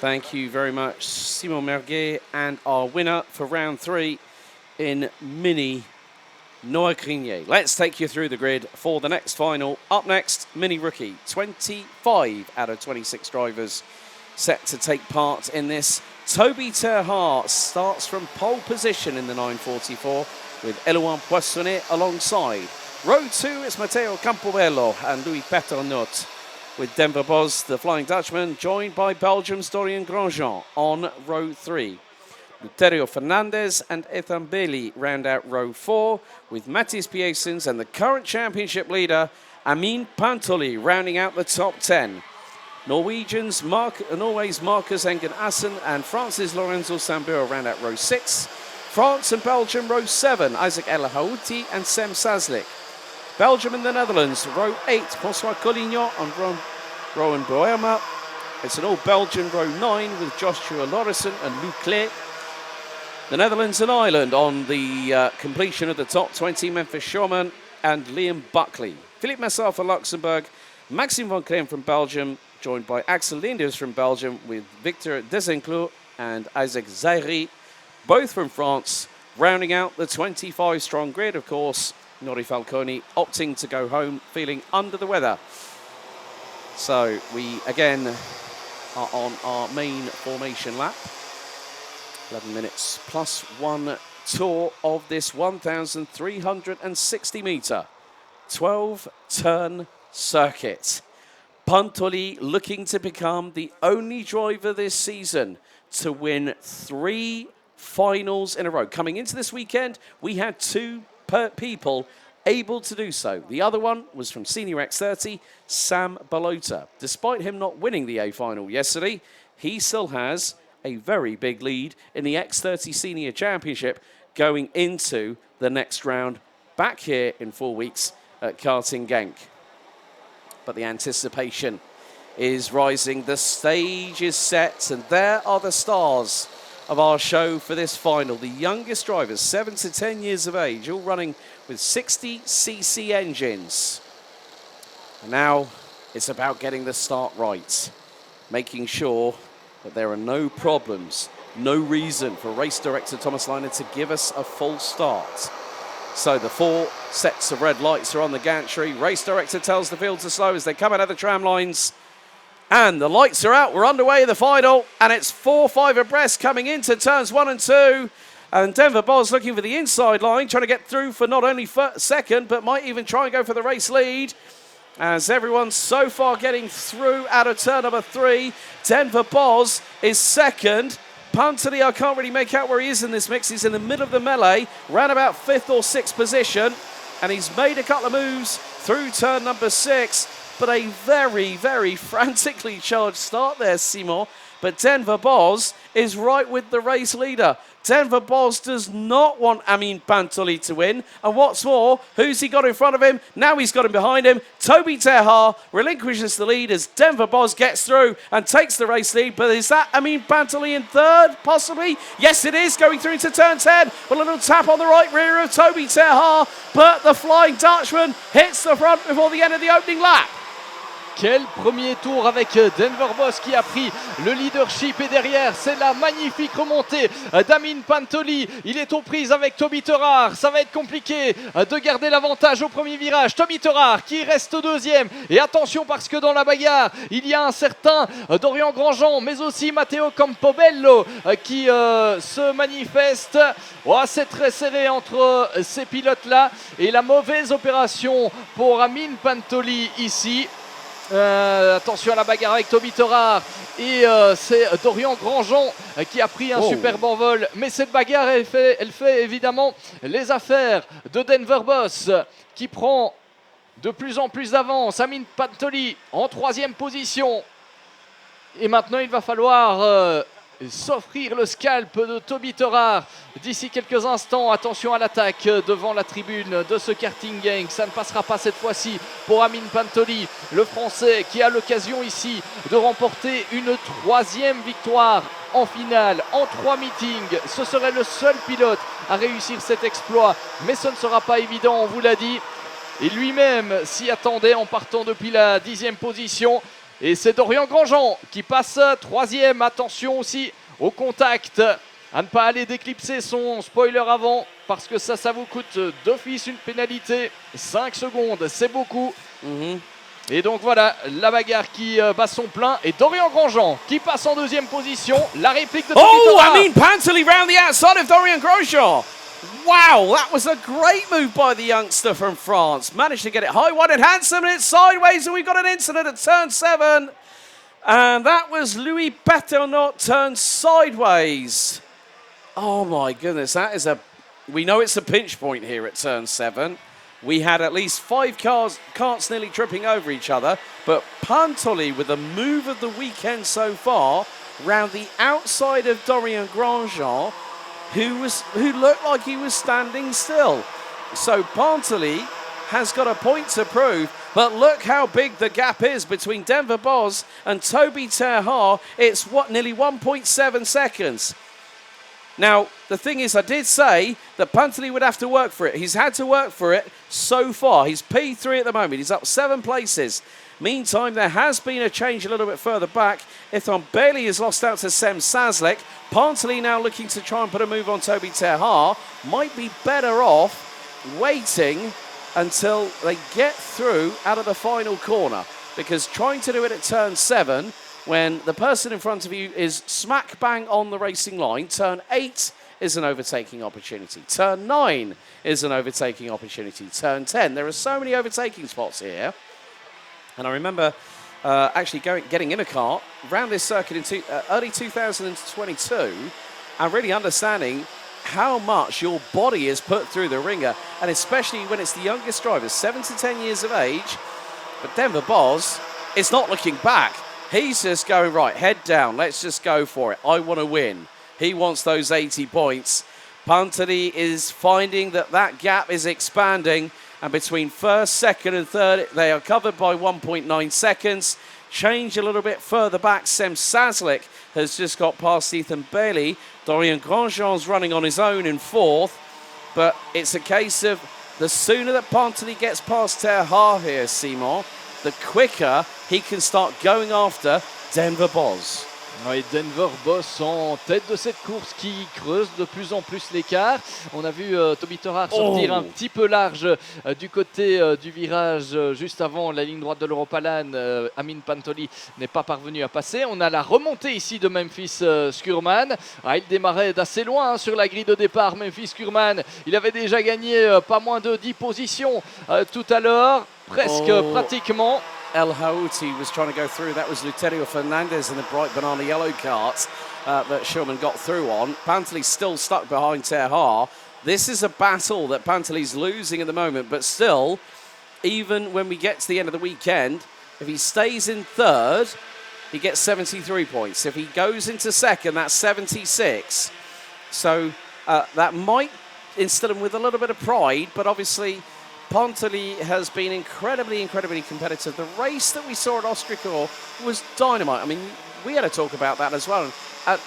Thank you very much, Simon Merguet, and our winner for round 3 in Mini, Noah Grenier. Let's take you through the grid for the next final. Up next, Mini Rookie. 25 out of 26 drivers set to take part in this. Toby Terhart starts from pole position in the 944 with Elouin Poissonnet alongside. Row 2 is Matteo Campobello and Louis Peternot, with Denver Boz, the Flying Dutchman, joined by Belgium's Dorian Grosjean on row 3. Luterio Fernandez and Ethan Bailey round out row 4, with Matthias Piesens and the current championship leader, Amine Pantoli, rounding out the top 10. Norway's Marcus Engen Assen and France's Lorenzo Sambur round out row 6. France and Belgium row 7, Isaac El Houti and Sem Sazlik. Belgium and the Netherlands, row 8, François Collignon and Rowan Boerma. It's an all-Belgian row 9 with Joshua Lorison and Luc Clé. The Netherlands and Ireland on the completion of the top 20, Memphis Schaumann and Liam Buckley. Philippe Messard for Luxembourg, Maxime Van Kleen from Belgium, joined by Axel Linders from Belgium with Victor Desenclos and Isaac Zairi, both from France, rounding out the 25-strong grid, of course. Nori Falconi opting to go home feeling under the weather. So we again are on our main formation lap. 11 minutes plus 1 tour of this 1,360 metre, 12-turn circuit. Pantoli looking to become the only driver this season to win 3 finals in a row. Coming into this weekend, we had 2 people able to do so. The other one was from Senior X30, Sam Balota. Despite him not winning the A final yesterday, he still has a very big lead in the X30 Senior Championship going into the next round back here in 4 weeks at Karting Genk. But the anticipation is rising. The stage is set, and there are the stars of our show for this final. The youngest drivers, 7 to 10 years of age, all running with 60cc engines. And now it's about getting the start right, making sure that there are no problems, no reason for race director Thomas Leiner to give us a full start. So the 4 sets of red lights are on the gantry. Race director tells the field to slow as they come out of the tram lines. And the lights are out. We're underway in the final. And it's 4-5 abreast coming into turns 1 and 2. And Denver Boz looking for the inside line, trying to get through for not only second, but might even try and go for the race lead. As everyone's so far getting through out of turn number 3. Denver Boz is second. Pantoli, I can't really make out where he is in this mix. He's in the middle of the melee, round about 5th or 6th position. And he's made a couple of moves through turn number 6. But a very, very frantically charged start there, Simon. But Denver Boz is right with the race leader. Denver Boz does not want Amine Pantoli to win. And what's more, who's he got in front of him? Now he's got him behind him. Toby Terhart relinquishes the lead as Denver Boz gets through and takes the race lead. But is that Amine Pantoli in 3rd, possibly? Yes, it is, going through into turn 10. With a little tap on the right rear of Toby Terhart. But the Flying Dutchman hits the front before the end of the opening lap. Quel premier tour avec Denver Boz qui a pris le leadership, et derrière c'est la magnifique remontée d'Amine Pantoli. Il est aux prises avec Toby Terhart. Ça va être compliqué de garder l'avantage au premier virage. Toby Terhart qui reste 2e, et attention parce que dans la bagarre il y a un certain Dorian Grosjean, mais aussi Matteo Campobello qui se manifeste. Oh, c'est très serré entre ces pilotes là, et la mauvaise opération pour Amine Pantoli ici. Attention à la bagarre avec Toby Terhart, et c'est Dorian Grosjean qui a pris un superbe envol. Mais cette bagarre, elle fait évidemment les affaires de Denver Boz qui prend de plus en plus d'avance. Amine Pantoli en 3e position. Et maintenant, il va falloir s'offrir le scalp de Toby Terhart d'ici quelques instants. Attention à l'attaque devant la tribune de ce karting gang. Ça ne passera pas cette fois-ci pour Amine Pantoli, le Français qui a l'occasion ici de remporter une 3e victoire en finale en 3 meetings. Ce serait le seul pilote à réussir cet exploit, mais ce ne sera pas évident, on vous l'a dit. Et lui-même s'y attendait en partant depuis la 10e position. Et c'est Dorian Grandjean qui passe troisième. Attention aussi au contact, à ne pas aller d'éclipser son spoiler avant, parce que ça vous coûte d'office une pénalité. 5 secondes, c'est beaucoup. Et donc voilà, la bagarre qui bat son plein. Et Dorian Grandjean qui passe en deuxième position. La réplique de Amin Pantoli round the outside of Dorian Grosjean. Wow, that was a great move by the youngster from France. Managed to get it high, one and handsome, and it's sideways, and we've got an incident at turn 7. And that was Louis Peternot turned sideways. Oh my goodness, that is we know it's a pinch point here at turn 7. We had at least 5 carts nearly tripping over each other, but Pantoli with the move of the weekend so far, round the outside of Dorian Grandjean, who looked like he was standing still. So Pantoli has got a point to prove, but look how big the gap is between Denver Boz and Toby Terhaar. It's nearly 1.7 seconds. Now, the thing is, I did say that Pantoli would have to work for it. He's had to work for it so far. He's P3 at the moment. He's up 7 places. Meantime, there has been a change a little bit further back. Ithon Bailey has lost out to Sem Sazlik. Pantoli now looking to try and put a move on Toby Terhaar. Might be better off waiting until they get through out of the final corner, because trying to do it at turn 7 when the person in front of you is smack bang on the racing line, turn 8 is an overtaking opportunity, turn 9 is an overtaking opportunity, turn 10. There are so many overtaking spots here. And I remember actually getting in a car around this circuit in early 2022 and really understanding how much your body is put through the ringer, and especially when it's the youngest drivers, 7 to 10 years of age. But Denver Boz is not looking back. He's just going, right, head down, let's just go for it. I want to win. He wants those 80 points. Pantoli is finding that gap is expanding, and between first, second and third, they are covered by 1.9 seconds. Change a little bit further back, Sem Sazlik has just got past Ithon Bailey. Dorian Grandjean's running on his own in 4th, but it's a case of the sooner that Pantoli gets past Terhaar here, Simon, the quicker he can start going after Denver Boz. Oui, Denver Boz en tête de cette course qui creuse de plus en plus l'écart. On a vu Toby Terhaar sortir un petit peu large du côté du virage juste avant la ligne droite de l'Europalan. Amin Pantoli n'est pas parvenu à passer. On a la remontée ici de Memphis Skurman. Il démarrait d'assez loin sur la grille de départ. Memphis Skurman, il avait déjà gagné pas moins de 10 positions tout à l'heure, presque pratiquement. El Houti was trying to go through. That was Luterio Fernandez in the bright banana yellow cart that Schulman got through on. Pantoli's still stuck behind Terhaar. This is a battle that Pantoli's losing at the moment, but still, even when we get to the end of the weekend, if he stays in 3rd, he gets 73 points. If he goes into 2nd, that's 76. So that might instill him with a little bit of pride, but obviously Pantoli has been incredibly competitive. The race that we saw at Austricourt was dynamite. I mean, we had to talk about that as well.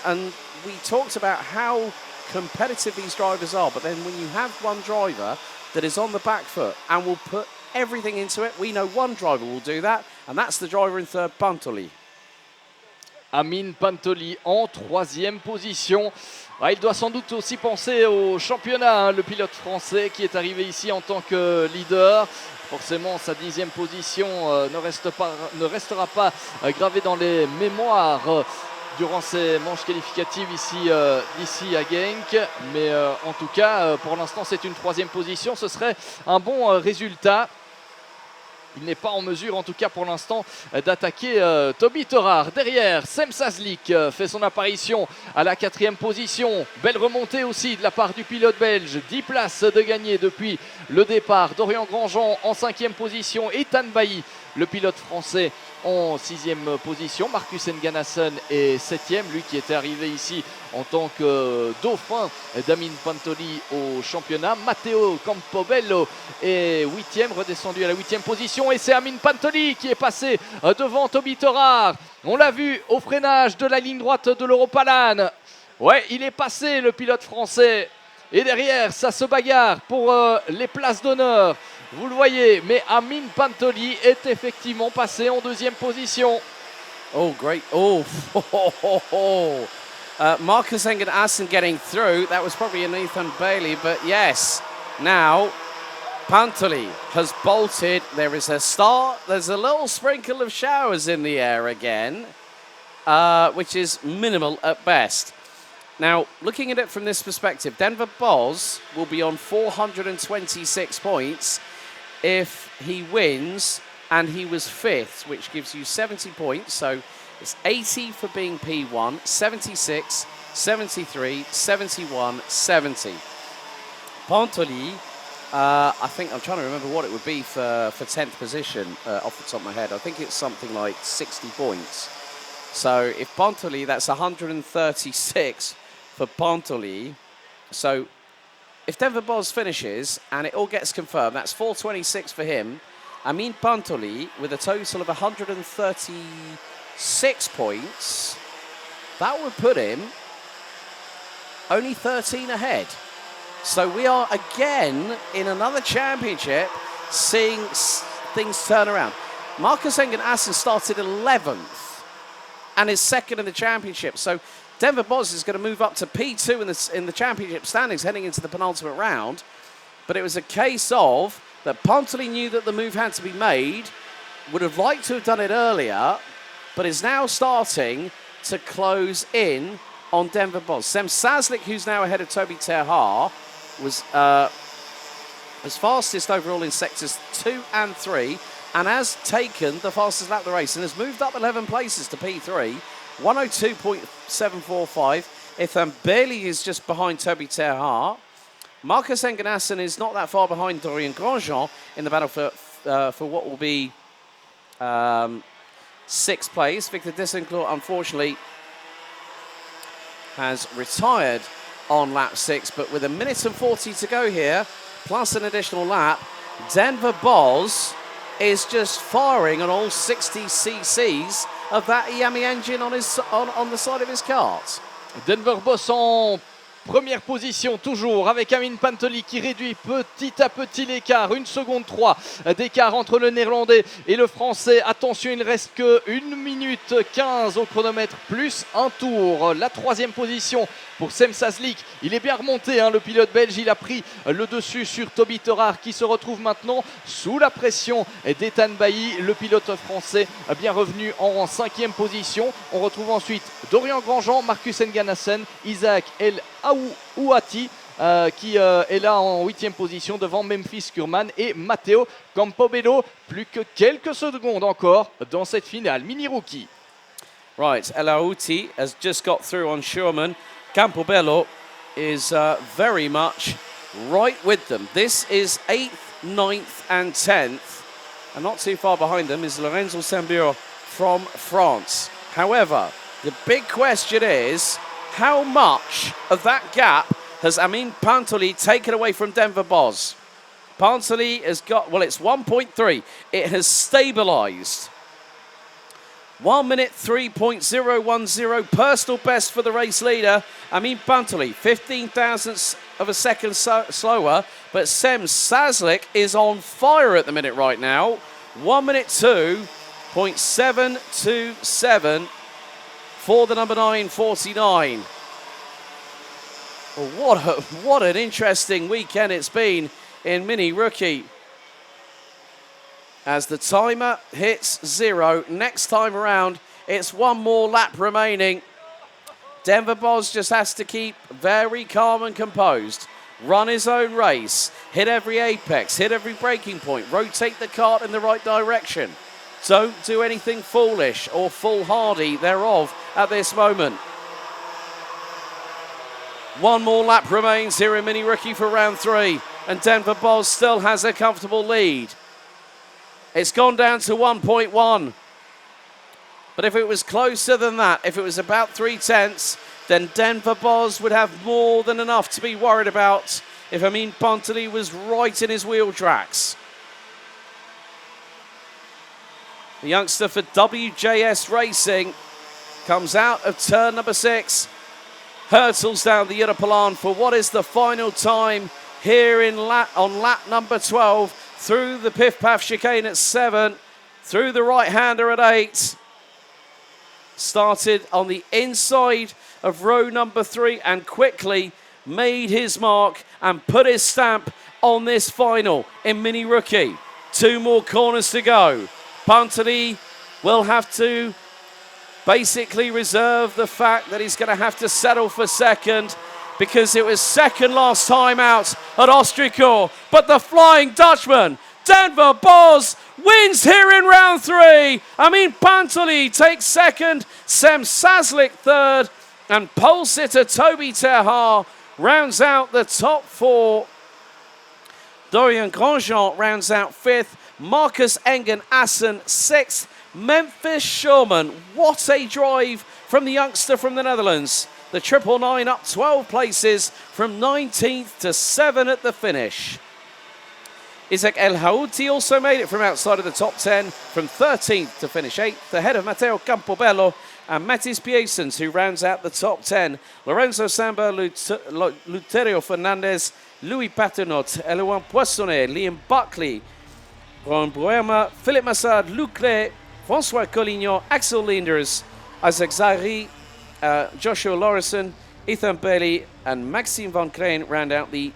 And we talked about how competitive these drivers are. But then when you have one driver that is on the back foot and will put everything into it, we know one driver will do that, and that's the driver in 3rd, Pantoli. Amin Pantoli en 3e position. Il doit sans doute aussi penser au championnat, le pilote français qui est arrivé ici en tant que leader. Forcément, sa 10e position ne restera pas gravée dans les mémoires durant ces manches qualificatives d'ici à Genk. Mais en tout cas, pour l'instant, c'est une 3e position. Ce serait un bon résultat. Il n'est pas en mesure, en tout cas pour l'instant, d'attaquer Toby Terhaar. Derrière, Sem Sazlik fait son apparition à la 4e position. Belle remontée aussi de la part du pilote belge. 10 places de gagné depuis le départ. Dorian Grandjean en 5e position. Ethan Bailly, le pilote français, en 6e position. Marcus Enganasson est 7e, lui qui était arrivé ici en tant que dauphin d'Amin Pantoli au championnat. Matteo Campobello est 8e, redescendu à la 8e position. Et c'est Amin Pantoli qui est passé devant Toby Terhaar. On l'a vu au freinage de la ligne droite de l'Europalan. Ouais, il est passé, le pilote français. Et derrière, ça se bagarre pour les places d'honneur. Vous le voyez, mais Amin Pantoli est effectivement passé en 2e position. Oh, great. Oh, Marcus Engen Assen getting through. That was probably an Ethan Bailey, but yes. Now, Pantoli has bolted. There is a start. There's a little sprinkle of showers in the air again, which is minimal at best. Now, looking at it from this perspective, Denver Boz will be on 426 points if he wins, and he was fifth, which gives you 70 points. So it's 80 for being P1, 76, 73, 71, 70. Pantoli, I think I'm trying to remember what it would be for 10th position off the top of my head. I think it's something like 60 points. So if Pantoli, that's 136 for Pantoli. So if Denver Boz finishes and it all gets confirmed, that's 426 for him. Amin Pantoli with a total of 136 points. That would put him only 13 ahead. So we are again in another championship seeing things turn around. Marcus Engen Assen started 11th and is second in the championship. So Denver Boz is going to move up to P2 in the championship standings heading into the penultimate round. But it was a case of that Pantoli knew that the move had to be made, would have liked to have done it earlier, but is now starting to close in on Denver Boz. Sem Saslik, who's now ahead of Toby Terhaar, was fastest overall in sectors 2 and 3 and has taken the fastest lap of the race and has moved up 11 places to P3, 102.745. Ethan Bailey is just behind Toby Terhaar. Marcus Engen Assen is not that far behind Dorian Grosjean in the battle for what will be 6th place. Victor Dissinclair, unfortunately, has retired on lap 6, but with 1 minute and 40 to go here, plus an additional lap, Denver Boz is just firing on all 60 cc's of that Yami engine on the side of his cart. Denver Boz en première position toujours avec Amin Pantoli qui réduit petit à petit l'écart, 1 seconde 3 d'écart entre le néerlandais et le français. Attention, il ne reste que 1 minute 15 au chronomètre plus un tour. La 3e position pour Sem Saslik, il est bien remonté, le pilote belge, il a pris le dessus sur Toby Terhaar qui se retrouve maintenant sous la pression d'Ethan Bailly, le pilote français bien revenu en 5e position. On retrouve ensuite Dorian Grosjean, Marcus Engen Assen, Isaac El Ouati qui est là en 8e position devant Memphis Kurman et Matteo Campobello. Plus que quelques secondes encore dans cette finale mini-rookie. Right, El Ouati has just got through on Schurman. Campobello is very much right with them. This is 8th, 9th and 10th. And not too far behind them is Lorenzo Sambiro from France. However, the big question is, how much of that gap has Amin Pantoli taken away from Denver Boz? Pantoli has got, well, it's 1.3. It has stabilized. 1 minute 3.010 personal best for the race leader. Amin Pantoli, 15 thousandths of a second slower, but Sem Saslik is on fire at the minute right now. 1 minute 2.727 for the number 949. Well, what an interesting weekend it's been in Mini Rookie. As the timer hits 0, next time around, it's 1 more lap remaining. Denver Boz just has to keep very calm and composed, run his own race, hit every apex, hit every braking point, rotate the kart in the right direction. Don't do anything foolish or foolhardy thereof at this moment. 1 more lap remains here in Mini Rookie for round 3, and Denver Boz still has a comfortable lead. It's gone down to 1.1. But if it was closer than that, if it was about 3 tenths, then Denver Boz would have more than enough to be worried about if Amin Pantoli was right in his wheel tracks. The youngster for WJS Racing comes out of turn number 6, hurtles down the Europalan for what is the final time here on lap number 12, through the Piff Paff chicane at 7, through the right-hander at 8. started on the inside of row number 3 and quickly made his mark and put his stamp on this final in Mini Rookie. 2 more corners to go. Pantoli will have to basically reserve the fact that he's going to have to settle for second, because it was second last time out at Austricourt. But the Flying Dutchman, Denver Bos, wins here in round 3. Amin Pantoli takes second, Sem Saslik third, and pole sitter Toby Terhar rounds out the top 4. Dorian Grandjean rounds out 5th, Marcus Engen-Assen 6th, Memphis Schurman. What a drive from the youngster from the Netherlands. The 999 up 12 places from 19th to 7 at the finish. Isaac El Houti also made it from outside of the top 10 from 13th to finish 8th, ahead of Matteo Campobello and Matis Piesens, who rounds out the top 10. Lorenzo Samba, Luterio Fernandez, Louis Paternot, Elouan Poissonnet, Liam Buckley, Ron Boerma, Philippe Massad, Luc Lay, François Collignon, Axel Linders, Isaac Zahri, Joshua Lorison, Ethan Bailey, and Maxime Van Kreen round out the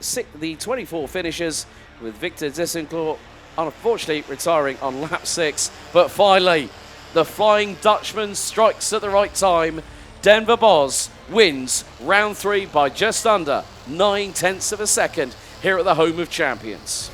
24 finishers, with Victor Desenclaw unfortunately retiring on lap 6. But finally, the Flying Dutchman strikes at the right time. Denver Bos wins round 3 by just under 9/10 of a second here at the home of champions.